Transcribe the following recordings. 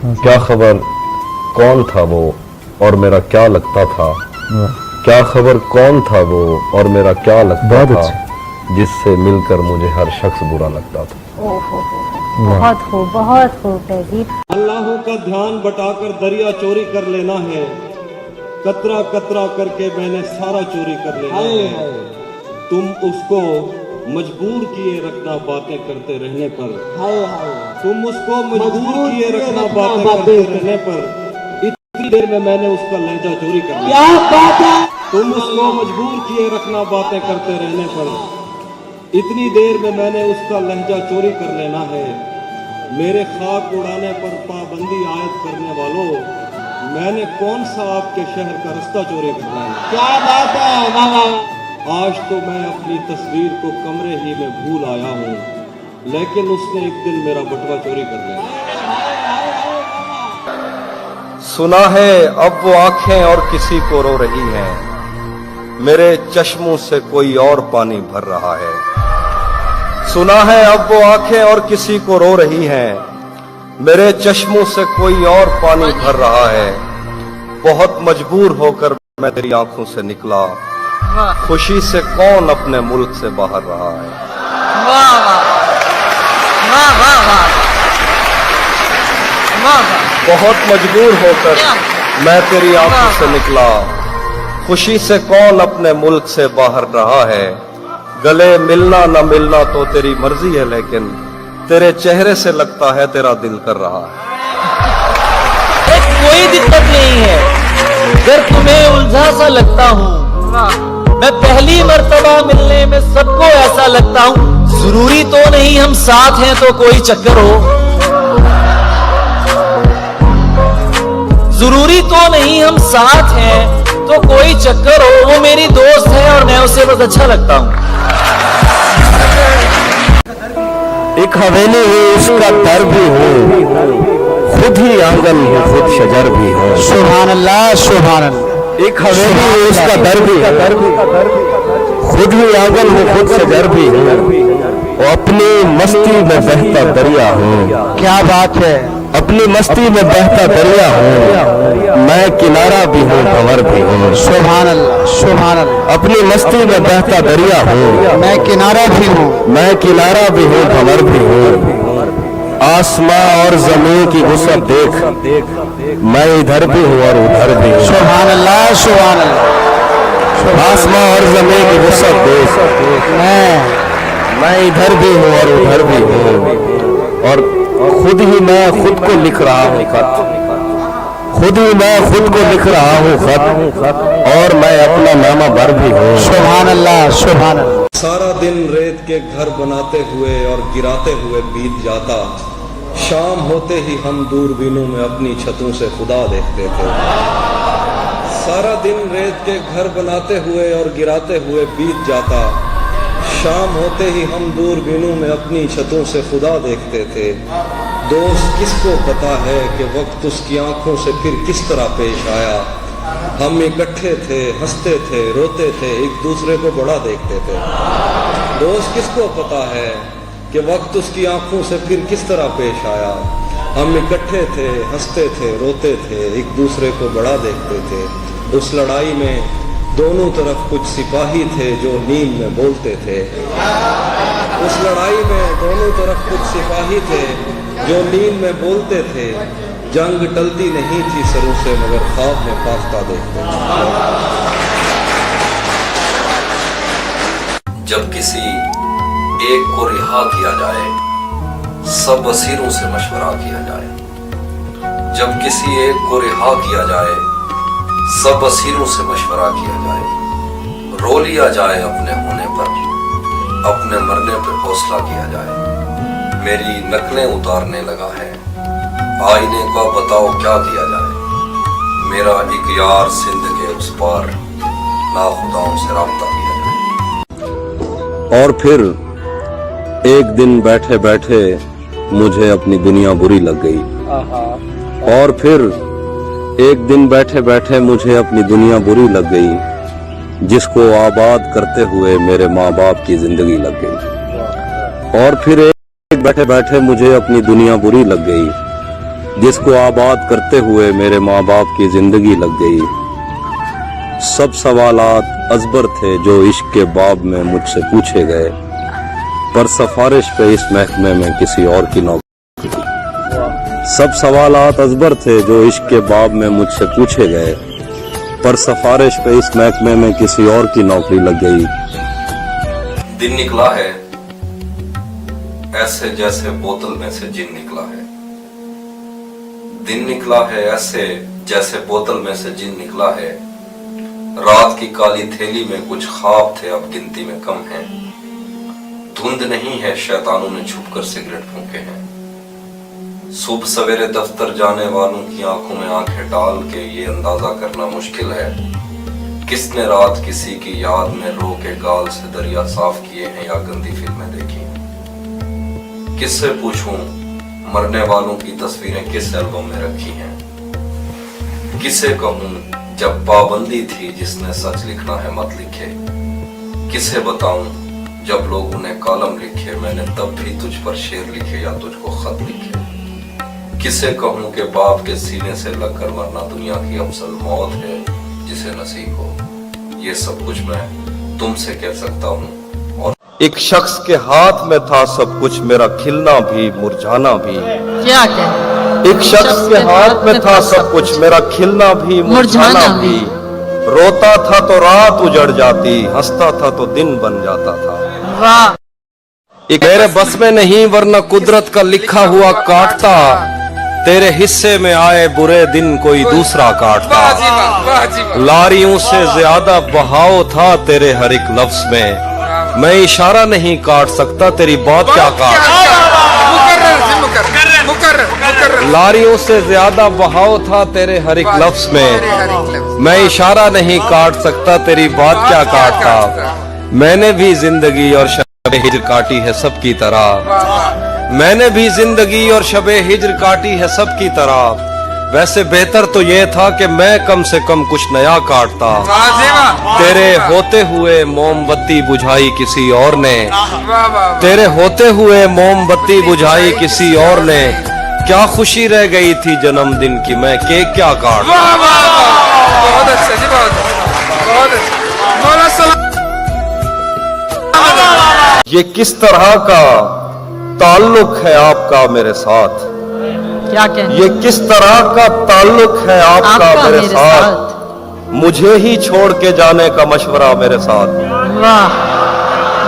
क्या खबर कौन था वो और मेरा क्या लगता था, क्या खबर कौन था वो और मेरा क्या लगता था, जिससे मिलकर मुझे हर शख्स बुरा लगता था। बहुत खूब तहजीब। अल्लाहों का ध्यान बटाकर दरिया चोरी कर लेना है, कतरा कतरा करके मैंने सारा चोरी कर लेना है। तुम उसको मजबूर किए रखना बातें करते रहने पर, तुम उसको मजबूर किए रखना बातें करते रहने पर, इतनी देर में मैंने उसका लहजा चोरी कर लिया। क्या बात है? तुम उसको मजबूर किए रखना बातें करते रहने पर, इतनी देर में मैंने उसका लहजा चोरी कर लेना है। मेरे खाक उड़ाने पर पाबंदी आयद करने वालों, मैंने कौन सा आपके शहर का रास्ता चोरी करना है। क्या बात है? आज तो मैं अपनी तस्वीर को कमरे ही में भूल आया हूँ, लेकिन उसने एक दिन मेरा बटुआ चोरी कर लिया। सुना है अब वो आंखें और किसी को रो रही हैं, मेरे चश्मों से कोई और पानी भर रहा है। सुना है अब वो आंखें और किसी को रो रही हैं, मेरे चश्मों से कोई और पानी भर रहा है। बहुत मजबूर होकर मैं तेरी आंखों से निकला, खुशी से कौन अपने मुल्क से बाहर रहा है। वाह वाह वाह वाह वाह। बहुत मजबूर होकर मैं तेरी आंखों से निकला, खुशी से कौन अपने मुल्क से बाहर रहा है। गले मिलना न मिलना तो तेरी मर्जी है, लेकिन तेरे चेहरे से लगता है तेरा दिल कर रहा है। कोई दिक्कत नहीं है अगर तुम्हें उलझा सा लगता हूँ, मैं पहली मर्तबा मिलने में सबको ऐसा लगता हूँ। जरूरी तो नहीं हम साथ हैं तो कोई चक्कर हो, जरूरी तो नहीं हम साथ हैं तो कोई चक्कर हो। वो मेरी दोस्त है और मैं उसे बस अच्छा लगता हूँ। एक हवेली हो उसका दर भी हो, खुद ही आंगन हो खुद शजर भी हो। सुभान अल्लाह सुभान अल्लाह। एक हवेली हो उसका दर भी, खुद ही आंगन हो खुद शजर भी हो, और अपनी मस्ती में बहता दरिया हो। क्या बात है? अपनी मस्ती में बहता दरिया हो, मैं किनारा भी हूँ भंवर भी हूँ। सुभान अल्लाह सुभान अल्लाह। अपनी मस्ती में बहता दरिया हो, मैं किनारा भी हूँ, मैं किनारा भी हूँ भंवर भी हूँ। आसमां और जमीन की वुसअत देख, मैं इधर भी हूँ और उधर भी हूँ। सुभान अल्लाह सुभान अल्लाह। आसमां और जमीन की वुसअत देख, मैं इधर भी हूँ और उधर भी हूँ। और खुद ही मैं खुद को लिख रहा हूँ खत, खुद ही मैं खुद को लिख रहा हूँ खत, और मैं अपना नामा भर भी हूँ। सुभान अल्लाह सुभान अल्लाह। सारा दिन रेत के घर बनाते हुए और गिराते हुए बीत जाता, शाम होते ही हम दूरबीनों में अपनी छतों से खुदा देखते थे। सारा दिन रेत के घर बनाते हुए और गिराते हुए बीत जाता, शाम होते ही हम दूरबीनों में अपनी छतों से खुदा देखते थे। दोस्त किसको पता है कि वक्त उसकी आंखों से फिर किस तरह पेश आया। हम इकट्ठे थे, हंसते थे, रोते थे, एक दूसरे को बड़ा देखते थे। दोस्त किसको पता है कि वक्त उसकी आंखों से फिर किस तरह पेश आया। हम इकट्ठे थे, हंसते थे, रोते थे, एक दूसरे को बड़ा देखते थे। उस लड़ाई में दोनों तरफ कुछ सिपाही थे जो नींद में बोलते थे। उस लड़ाई में दोनों तरफ कुछ सिपाही थे जो नींद में बोलते थे। जंग टलती नहीं थी सरों से, मगर ख्वाब में फाख्ता देखते थे। जब किसी एक को रिहा किया जाए, सब असीरों से मशवरा किया जाए। जब किसी एक को रिहा किया जाए, सब असीरों से मशवरा किया जाए। रो लिया जाए अपने होने पर, अपने मरने पर हौसला किया जाए। मेरी नकलें उतारने लगा है, आईने का बताओ क्या किया जाए। मेरा एक यार सिंध के उस पार, नाखुदाओं से राब्ता किया जाए। और फिर एक दिन बैठे बैठे मुझे अपनी दुनिया बुरी लग गई। और फिर एक दिन बैठे बैठे मुझे अपनी दुनिया बुरी लग गई, जिसको आबाद करते हुए मेरे माँ बाप की जिंदगी लग गई। और फिर एक बैठे बैठे मुझे अपनी दुनिया बुरी लग गई, جس کو آباد کرتے ہوئے میرے ماں باپ کی زندگی لگ گئی. سب سوالات ازبر تھے جو عشق کے باب میں مجھ سے پوچھے گئے، پر سفارش پہ اس محکمے میں کسی اور کی نوکری. سب سوالات ازبر تھے جو عشق کے باب میں مجھ سے پوچھے گئے، پر سفارش پہ اس محکمے میں کسی اور کی نوکری لگ گئی. دن نکلا ہے ایسے جیسے بوتل میں سے جن نکلا ہے. دن نکلا ہے ایسے جیسے بوتل میں سے جن نکلا ہے. رات کی کالی تھیلی میں کچھ خواب تھے اب گنتی میں کم ہیں. دھند نہیں ہے شیطانوں نے چھپ کر سگریٹ پھونکے ہیں. صبح سویرے دفتر جانے والوں کی آنکھوں میں آنکھیں ڈال کے یہ اندازہ کرنا مشکل ہے کس نے رات کسی کی یاد میں رو کے گال سے دریا صاف کیے ہیں یا گندی فلمیں دیکھی. کس سے پوچھوں مرنے والوں کی تصویریں کس البم میں رکھی ہیں. کسے کہوں جب پابندی تھی جس نے سچ لکھنا ہے مت لکھے. کسے بتاؤں جب لوگوں نے کالم لکھے میں نے تب بھی تجھ پر شعر لکھے یا تجھ کو خط لکھے. کسے کہوں کہ باپ کے سینے سے لگ کر مرنا دنیا کی افضل موت ہے جسے نصیب ہو. یہ سب کچھ میں تم سے کہہ سکتا ہوں. اور ایک شخص کے ہاتھ میں تھا سب کچھ، میرا کھلنا بھی مرجھانا بھی. کیا کہیں؟ ایک شخص کے ہاتھ میں تھا سب کچھ، میرا کھلنا بھی مرجھانا بھی. روتا تھا تو رات اجڑ جاتی، ہنستا تھا تو دن بن جاتا تھا. واہ، ایک میرے بس میں نہیں ورنہ قدرت کا لکھا ہوا کاٹتا. تیرے حصے میں آئے برے دن کوئی دوسرا کاٹتا. لاریوں سے زیادہ بہاؤ تھا تیرے ہر ایک لفظ میں. میں اشارہ نہیں کاٹ سکتا تیری بات کیا کاٹتا. لاریوں سے زیادہ بہاؤ تھا تیرے ہر ایک لفظ میں. میں اشارہ نہیں کاٹ سکتا تیری بات کیا کاٹتا. میں نے بھی زندگی اور شب ہجر کاٹی ہے سب کی طرح. میں نے بھی زندگی اور شب ہجر کاٹی ہے سب کی طرح. ویسے بہتر تو یہ تھا کہ میں کم سے کم کچھ نیا کاٹتا. تیرے ہوتے ہوئے موم بتی بجھائی کسی اور نے. تیرے ہوتے ہوئے موم بتی بجھائی کسی اور نے. کیا خوشی رہ گئی تھی جنم دن کی میں کیک کیا کاٹتا. بہت اچھا جی، بہت اچھا. یہ کس طرح کا تعلق ہے آپ کا میرے ساتھ. کیا کہیں؟ یہ کس طرح کا تعلق ہے آپ کا میرے ساتھ. مجھے ہی چھوڑ کے جانے کا مشورہ میرے ساتھ. واہ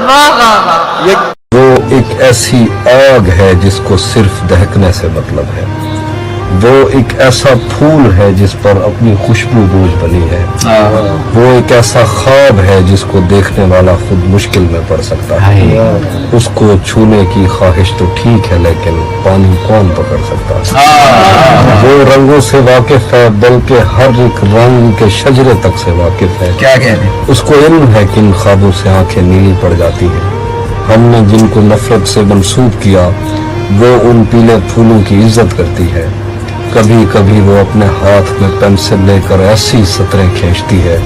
واہ واہ واہ. وہ ایک ایسی آگ ہے جس کو صرف دہکنے سے مطلب ہے. وہ ایک ایسا پھول ہے جس پر اپنی خوشبو بوجھ بنی ہے. وہ ایک ایسا خواب ہے جس کو دیکھنے والا خود مشکل میں پڑ سکتا ہے. اس کو چھونے کی خواہش تو ٹھیک ہے لیکن پانی کون پکڑ سکتا ہے. وہ رنگوں سے واقف ہے بلکہ ہر ایک رنگ کے شجرے تک سے واقف ہے. کیا کہہ رہے ہیں؟ اس کو علم ہے کہ ان خوابوں سے آنکھیں نیلی پڑ جاتی ہیں. ہم نے جن کو نفرت سے منسوب کیا وہ ان پیلے پھولوں کی عزت کرتی ہے. کبھی کبھی وہ اپنے ہاتھ میں پینسل لے کر ایسی سطریں کھینچتی ہے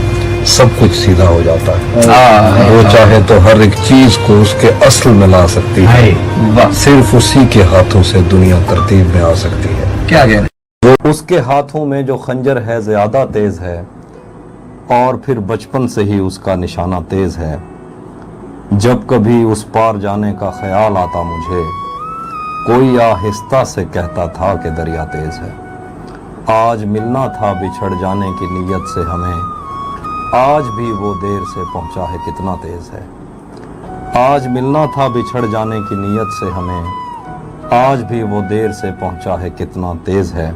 سب کچھ سیدھا ہو جاتا ہے. وہ چاہے تو ہر ایک چیز کو اس کے اصل میں لا سکتی ہے. صرف اسی کے ہاتھوں سے دنیا ترتیب میں آ سکتی ہے. کیا کہہ رہے ہیں؟ وہ اس کے ہاتھوں میں جو خنجر ہے زیادہ تیز ہے اور پھر بچپن سے ہی اس کا نشانہ تیز ہے. جب کبھی اس پار جانے کا خیال آتا مجھے کوئی آہستہ سے کہتا تھا کہ دریا تیز ہے. آج ملنا تھا بچھڑ جانے کی نیت سے ہمیں. آج بھی وہ دیر سے پہنچا ہے کتنا تیز ہے. آج ملنا تھا بچھڑ جانے کی نیت سے ہمیں. آج بھی وہ دیر سے پہنچا ہے کتنا تیز ہے.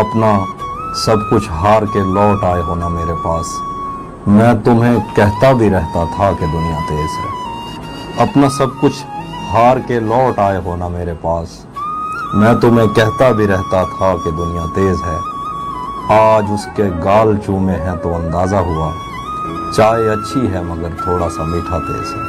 اپنا سب کچھ ہار کے لوٹ آئے ہو نا میرے پاس. میں تمہیں کہتا بھی رہتا تھا کہ دنیا تیز ہے. اپنا سب کچھ ہار کے لوٹ آئے ہو نا میرے پاس. میں تمہیں کہتا بھی رہتا تھا کہ دنیا تیز ہے. آج اس کے گال چومے ہیں تو اندازہ ہوا چائے اچھی ہے مگر تھوڑا سا میٹھا تیز ہے.